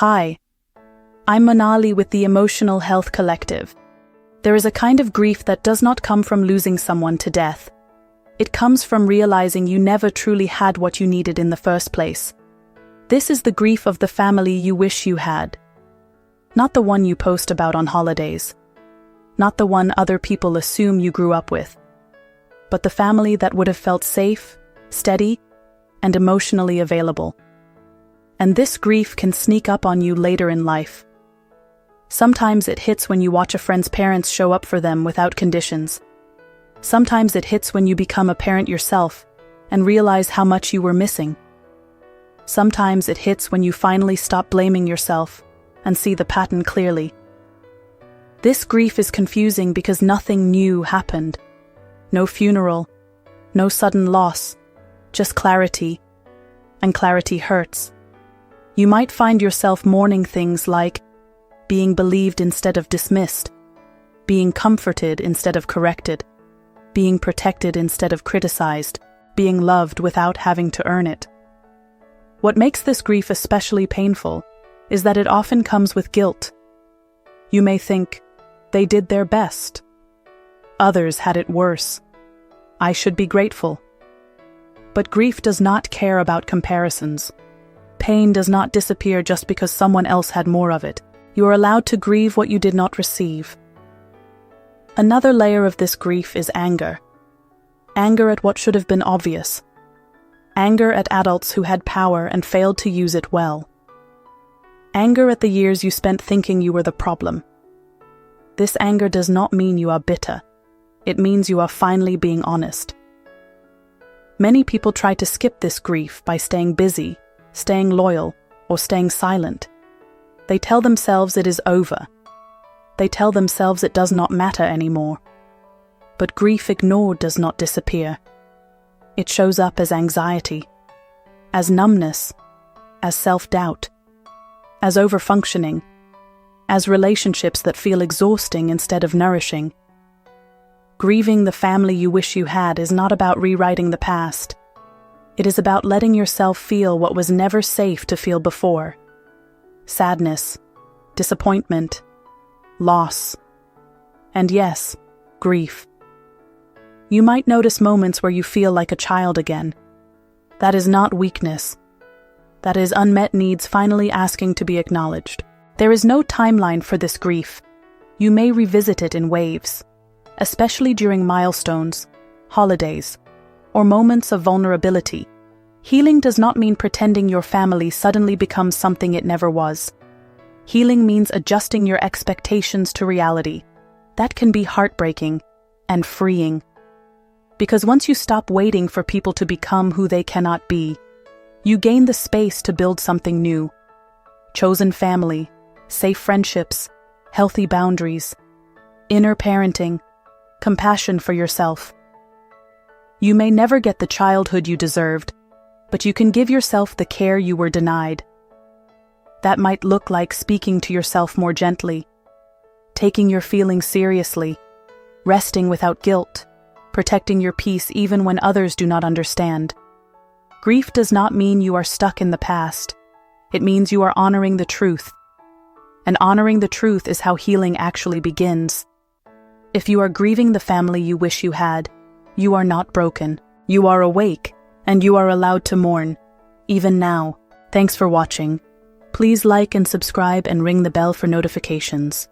Hi, I'm Manali with the Emotional Health Collective. There is a kind of grief that does not come from losing someone to death. It comes from realizing you never truly had what you needed in the first place. This is the grief of the family you wish you had. Not the one you post about on holidays. Not the one other people assume you grew up with. But the family that would have felt safe, steady, and emotionally available. And this grief can sneak up on you later in life. Sometimes it hits when you watch a friend's parents show up for them without conditions. Sometimes it hits when you become a parent yourself and realize how much you were missing. Sometimes it hits when you finally stop blaming yourself and see the pattern clearly. This grief is confusing because nothing new happened. No funeral, no sudden loss, just clarity. And clarity hurts. You might find yourself mourning things like being believed instead of dismissed, being comforted instead of corrected, being protected instead of criticized, being loved without having to earn it. What makes this grief especially painful is that it often comes with guilt. You may think, they did their best. Others had it worse. I should be grateful. But grief does not care about comparisons. Pain does not disappear just because someone else had more of it. You are allowed to grieve what you did not receive. Another layer of this grief is anger. Anger at what should have been obvious. Anger at adults who had power and failed to use it well. Anger at the years you spent thinking you were the problem. This anger does not mean you are bitter. It means you are finally being honest. Many people try to skip this grief by staying busy, staying loyal, or staying silent. They tell themselves it is over. They tell themselves it does not matter anymore. But grief ignored does not disappear. It shows up as anxiety, as numbness, as self-doubt, as overfunctioning, as relationships that feel exhausting instead of nourishing. Grieving the family you wish you had is not about rewriting the past. It is about letting yourself feel what was never safe to feel before. Sadness, disappointment, loss, and yes, grief. You might notice moments where you feel like a child again. That is not weakness. That is unmet needs finally asking to be acknowledged. There is no timeline for this grief. You may revisit it in waves, especially during milestones, holidays, or moments of vulnerability. Healing does not mean pretending your family suddenly becomes something it never was. Healing means adjusting your expectations to reality. That can be heartbreaking and freeing. Because once you stop waiting for people to become who they cannot be, you gain the space to build something new. Chosen family, safe friendships, healthy boundaries, inner parenting, compassion for yourself. You may never get the childhood you deserved, but you can give yourself the care you were denied. That might look like speaking to yourself more gently, taking your feelings seriously, resting without guilt, protecting your peace even when others do not understand. Grief does not mean you are stuck in the past. It means you are honoring the truth. And honoring the truth is how healing actually begins. If you are grieving the family you wish you had, you are not broken. You are awake, and you are allowed to mourn, even now. Thanks for watching. Please like and subscribe and ring the bell for notifications.